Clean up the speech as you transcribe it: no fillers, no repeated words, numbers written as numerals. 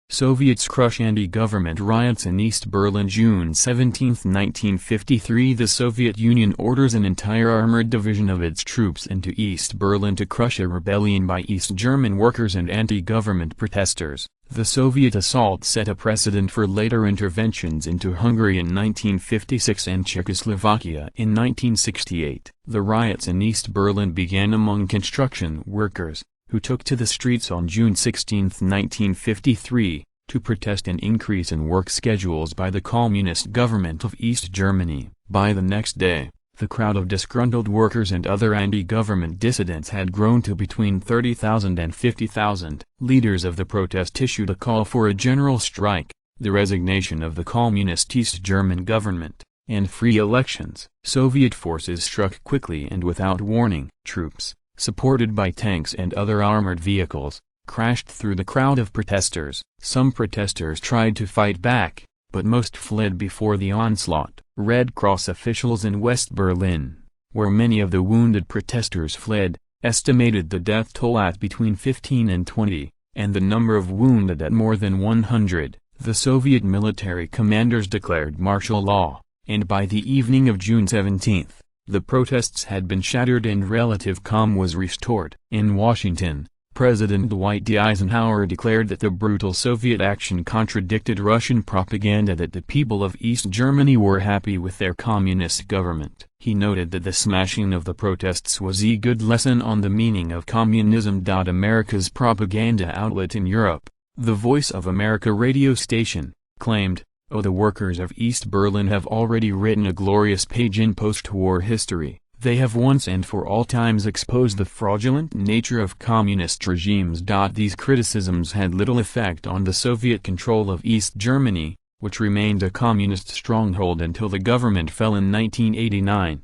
Soviets crush anti-government riots in East Berlin. June 17, 1953. The Soviet Union orders an entire armored division of its troops into East Berlin to crush a rebellion by East German workers and anti-government protesters. The Soviet assault set a precedent for later interventions into Hungary in 1956 and Czechoslovakia in 1968. The riots in East Berlin began among construction workers, who took to the streets on June 16, 1953, to protest an increase in work schedules by the communist government of East Germany. By the next day, the crowd of disgruntled workers and other anti-government dissidents had grown to between 30,000 and 50,000. Leaders of the protest issued a call for a general strike, the resignation of the communist East German government, and free elections. Soviet forces struck quickly and without warning. Troops, supported by tanks and other armored vehicles, crashed through the crowd of protesters. Some protesters tried to fight back, but most fled before the onslaught. Red Cross officials in West Berlin, where many of the wounded protesters fled, estimated the death toll at between 15 and 20, and the number of wounded at more than 100. The Soviet military commanders declared martial law, and by the evening of June 17, the protests had been shattered and relative calm was restored. In Washington, President Dwight D. Eisenhower declared that the brutal Soviet action contradicted Russian propaganda that the people of East Germany were happy with their communist government. He noted that the smashing of the protests was a good lesson on the meaning of communism. America's propaganda outlet in Europe, the Voice of America radio station, claimed, "Oh, the workers of East Berlin have already written a glorious page in post-war history. They have once and for all times exposed the fraudulent nature of communist regimes." These criticisms had little effect on the Soviet control of East Germany, which remained a communist stronghold until the government fell in 1989.